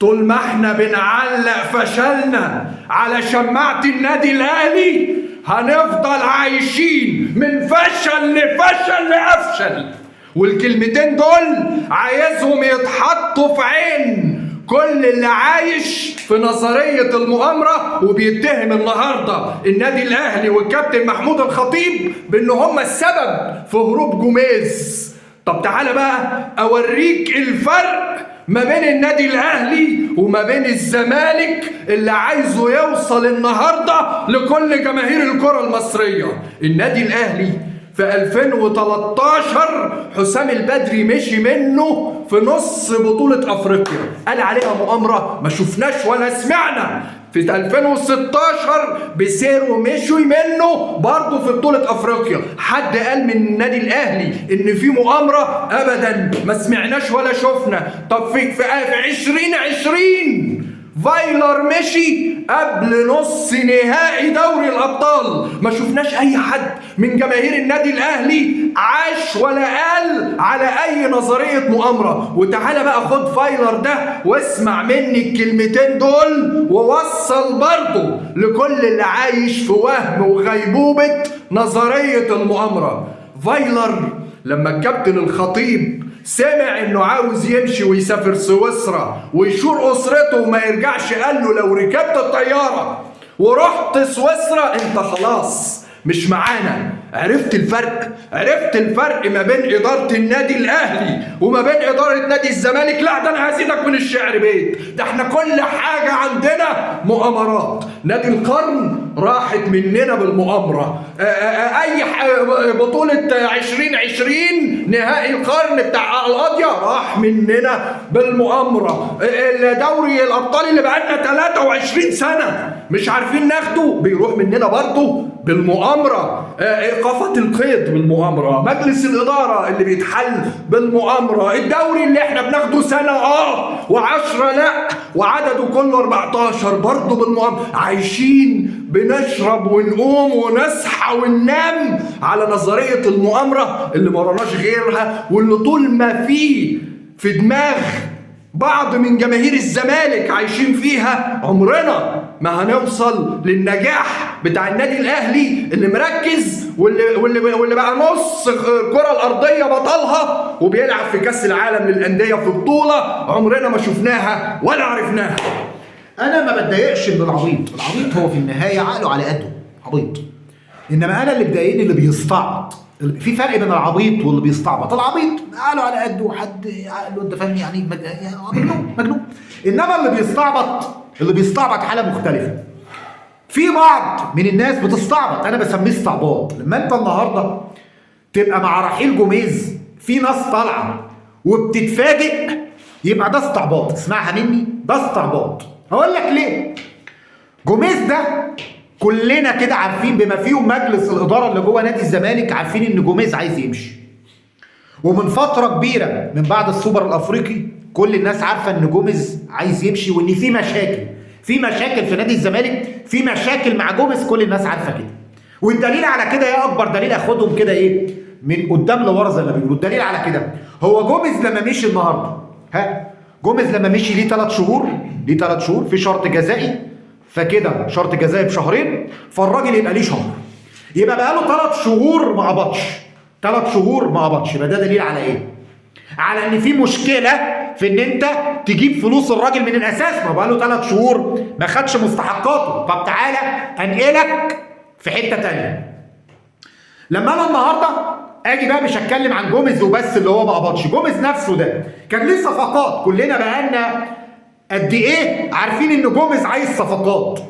طول ما احنا بنعلق فشلنا على شماعة النادي الأهلي هنفضل عايشين من فشل لفشل لأفشل. والكلمتين دول عايزهم يتحطوا في عين كل اللي عايش في نظرية المؤامرة وبيتهم النهاردة النادي الأهلي والكابتن محمود الخطيب بأن هم السبب في هروب جوميز. طب تعالى بقى أوريك الفرق ما بين النادي الأهلي وما بين الزمالك اللي عايزه يوصل النهاردة لكل جماهير الكرة المصرية. النادي الأهلي في 2013 حسام البدري مشي منه في نص بطولة أفريقيا، قال عليها مؤامرة، ما شفناش ولا سمعنا. في 2016 بسيرو مشوا منه برضه في بطولة أفريقيا، حد قال من النادي الأهلي إن في مؤامرة؟ أبدا، ما سمعناش ولا شفنا. طب في 2020 فايلر مشي قبل نص نهائي دوري الأبطال، ما شفناش أي حد من جماهير النادي الأهلي عاش ولا قال على أي نظرية مؤامرة. وتعالى بقى خد فايلر ده واسمع مني الكلمتين دول ووصل برضه لكل اللي عايش في وهم وغيبوبة نظرية المؤامرة. فايلر لما الكابتن الخطيب سمع انه عاوز يمشي ويسافر سويسرا ويشور اسرته وما يرجعش، قال له لو ركبت الطياره ورحت سويسرا انت خلاص مش معانا. عرفت الفرق ما بين اداره النادي الاهلي وما بين اداره نادي الزمالك؟ لا ده انا هزيدك من الشعر بيت، ده احنا كل حاجه عندنا مؤامرات. نادي القرن راحت مننا بالمؤامره، اي بطوله 2020 نهائي القرن بتاع القاضيه راح مننا بالمؤامره. دوري الابطال اللي بقالنا 23 سنه مش عارفين ناخده بيروح مننا برضه بالمؤامره. ايقافات القيد بالمؤامره، مجلس الاداره اللي بيتحل بالمؤامره، الدوري اللي احنا بناخده سنه و10 لا وعدده كله 14 برضه بالمؤامره. عايشين بنشرب ونقوم ونصحى وننام على نظريه المؤامره اللي ما وراناش غيرها، واللي طول ما في دماغ بعض من جماهير الزمالك عايشين فيها عمرنا ما هنوصل للنجاح بتاع النادي الاهلي اللي مركز واللي بقى نص الكره الارضيه بطلها وبيلعب في كاس العالم للانديه في بطوله عمرنا ما شفناها ولا عرفناها. انا ما بتضايقش من العبيط هو في النهايه عقله على قده عبيط، انما انا اللي بضايقني اللي بيستعبط. في فرق بين العبيط واللي بيستعبط. العبيط عقله على قده وحد عقله انت فاهم يعني مجنون. انما اللي بيستعبط حاله مختلفه. في بعض من الناس بتستعبط، انا بسميه استعباط. لما انت النهارده تبقى مع رحيل جوميز في ناس طالعه وبتتفاجئ يبقى ده استعباط. اسمعها مني، ده استعباط. هقول لك ليه. جوميز ده كلنا كده عارفين بما فيهم مجلس الاداره اللي جوه نادي الزمالك عارفين ان جوميز عايز يمشي. ومن فتره كبيره من بعد السوبر الافريقي كل الناس عارفه ان جوميز عايز يمشي وان في مشاكل في نادي الزمالك، في مشاكل مع جوميز، كل الناس عارفه كده. والدليل على كده ايه؟ اكبر دليل اخدهم كده ايه؟ من قدام لورا زي ما بيقولوا. الدليل على كده هو جوميز لما مشي النهارده، جوميز لما مشي ليه 3 شهور في شرط جزائي، فكده شرط جزائي بشهرين، فالراجل يبقى ليه شهر، يبقى بقى له 3 شهور ما قبضش. يبقى ده دليل على ايه؟ على ان في مشكله في ان انت تجيب فلوس الراجل من الاساس. ما بقى له 3 شهور ما خدش مستحقاته. طب تعالى انقلك في حته ثانيه. لما انا النهارده اجي بقى مش هتكلم عن جوميز وبس اللي هو ما قبضش، جوميز نفسه ده كان ليه صفقات. كلنا بقالنا قد ايه عارفين ان جوميز عايز صفقات،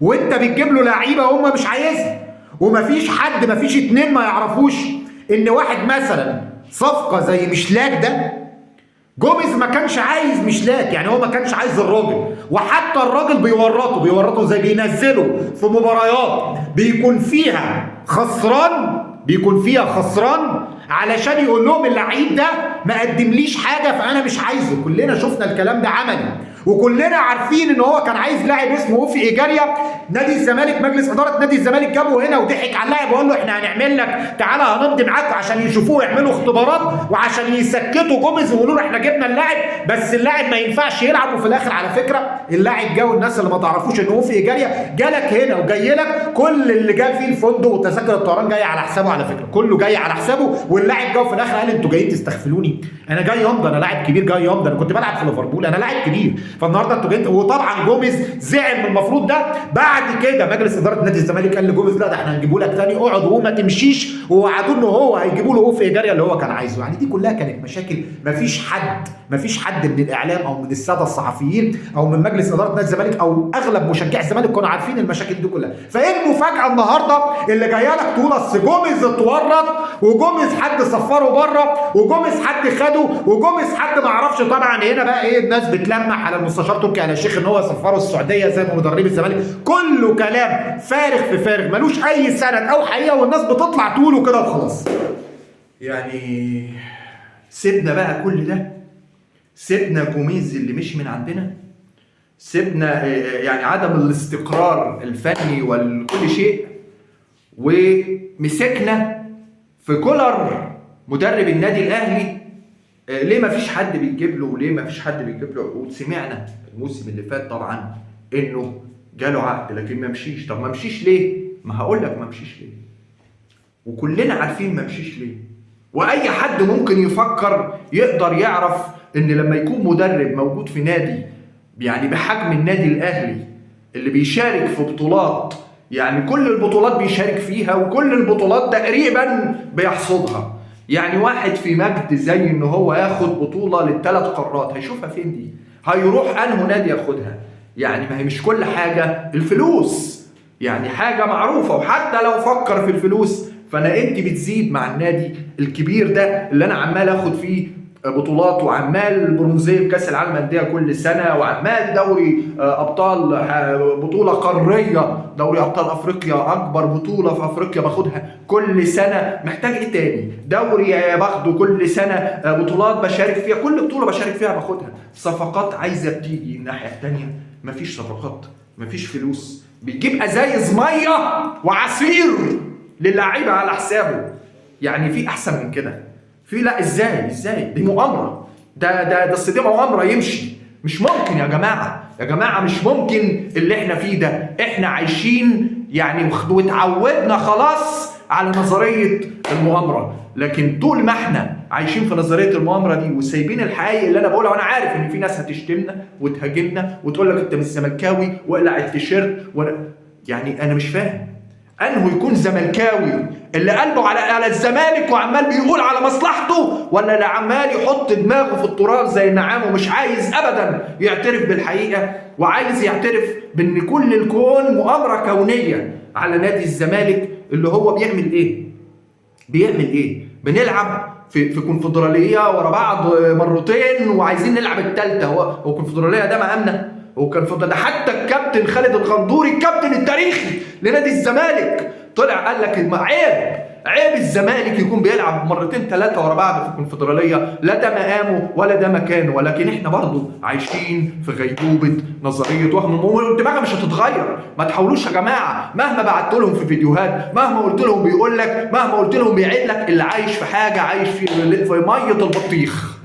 وانت بتجيب له لعيبه هم مش عايزها. ومفيش 2 ما يعرفوش ان واحد مثلا صفقه زي مشلاك ده، جوميز ما كانش عايز مشلاك، يعني هو ما كانش عايز الراجل. وحتى الراجل بيورطه زي بينزله في مباريات بيكون فيها خسران علشان يقول لهم اللعيب ده ما قدمليش حاجه فانا مش عايزه. كلنا شفنا الكلام ده عملي، وكلنا عارفين ان هو كان عايز لاعب اسمه اوفي ايجاريا. نادي الزمالك، مجلس اداره نادي الزمالك جابه هنا وضحك على اللاعب وقال له احنا هنعمل لك، تعالى هنمضي معاك عشان يشوفوه يعملوا اختبارات وعشان يسكتوا جوميز ويقولوا له احنا جبنا اللاعب بس اللاعب ما ينفعش يلعب. وفي الاخر على فكره اللاعب جه، والناس اللي ما تعرفوش ان اوفي ايجاريا جالك هنا وجاي لك كل اللي جاب فيه الفندق وتذاكر الطيران جاي على حسابه، على فكره كله جاي على حسابه. واللاعب جه وفي الاخر قال انتوا جايين تستغفلوني؟ انا جاي يمضي، انا لاعب كبير جاي يمضي، انا كنت بلعب في ليفربول، انا لاعب كبير، فالنهارده انتوا جايين. وطبعا جوميز زعل من المفروض ده. بعد كده مجلس اداره نادي الزمالك قال لجوميز لا ده احنا هنجيبه لك تاني، اقعد وما تمشيش، ووعدوه ان هو هيجيبوا له اوفي ايجاريا اللي هو كان عايزه. يعني دي كلها كانت مشاكل، مفيش حد من الاعلام او من الساده الصحفيين او من مجلس اداره نادي الزمالك او اغلب مشجعي الزمالك كانوا عارفين المشاكل دي كلها. فايه المفاجاه النهارده اللي جايه لك تقول اصل جوميز اتورط وجوميز حد صفره بره وجوميز حد خده وجوميز حد ما اعرفش. طبعا هنا بقى ايه، الناس بتلمح على المستشار تركي آل الشيخ ان هو صفره السعوديه زي ما مدرب الزمالك. كله كلام فارغ في فارغ ملوش اي سند او حقيقه، والناس بتطلع تقوله كده وخلاص. يعني سيبنا بقى كل ده، سيبنا جوميز اللي مشي من عندنا، سيبنا يعني عدم الاستقرار الفني وكل شيء، ومسكنا في كولر مدرب النادي الاهلي. ليه ما فيش حد بيجيب له وليه ما فيش حد بيجيب له عقود؟ سمعنا الموسم اللي فات طبعا انه جاله عقد لكن ما مشيش. طب ما مشيش ليه؟ ما هقول لك ما مشيش ليه، وكلنا عارفين ما مشيش ليه. واي حد ممكن يفكر يقدر يعرف ان لما يكون مدرب موجود في نادي يعني بحجم النادي الاهلي اللي بيشارك في بطولات، يعني كل البطولات بيشارك فيها وكل البطولات تقريبا بيحصدها، يعني واحد في مجد زي ان هو ياخد بطولة للثلاث قارات هيشوفها فين دي؟ هيروح انه نادي ياخدها؟ يعني ما هي مش كل حاجة الفلوس، يعني حاجة معروفة. وحتى لو فكر في الفلوس فانا قيمتي بتزيد مع النادي الكبير ده اللي انا عمال اخد فيه بطولات وعمال برونزيه بكاس العالم للانديه كل سنه، وعمال دوري ابطال، بطوله قاريه، دوري ابطال افريقيا اكبر بطوله في افريقيا باخدها كل سنه. محتاج ايه تاني؟ دوري باخده كل سنه، بطولات بشارك فيها، كل بطوله بشارك فيها باخدها. صفقات عايزه بتيجي الناحيه الثانيه، مفيش صفقات، مفيش فلوس، بيجيب ازايز ميه وعصير للاعيبه على حسابه. يعني في احسن من كده؟ في لا، ازاي دي مؤامره، ده اصل دي مؤامره يمشي. مش ممكن يا جماعه مش ممكن اللي احنا فيه ده. احنا عايشين يعني واتعودنا خلاص على نظريه المؤامره، لكن طول ما احنا عايشين في نظريه المؤامره دي وسايبين الحقائق اللي انا بقولها، وانا عارف ان في ناس هتشتمنا وتهاجمنا وتقول لك انت مش زملكاوي واقلع التيشيرت، يعني انا مش فاهم انه يكون زملكاوي اللي قلبه على الزمالك وعمال بيقول على مصلحته، ولا اللي عمال يحط دماغه في التراب زي النعام ومش عايز ابدا يعترف بالحقيقه، وعايز يعترف بان كل الكون مؤامره كونيه على نادي الزمالك اللي هو بيعمل ايه؟ بنلعب في كونفدراليه ورا بعض مرتين وعايزين نلعب الثالثه. هو الكونفدراليه ده مقامنا؟ هو كان ده حتى الكابتن خالد الغندوري الكابتن التاريخي لنادي الزمالك طلع قال لك عيب الزمالك يكون بيلعب مرتين ثلاثه ورا بعض في الكونفدراليه، لا ده مقامه ولا ده مكانه. ولكن احنا برضو عايشين في غيبوبه نظريه وهم، والدماغ مش هتتغير. ما تحاولوش يا جماعه، مهما بعت لهم في فيديوهات، مهما قلت لهم بيقول لك، مهما قلت لهم بيعيد لك، اللي عايش في حاجه عايش في ميه البطيخ.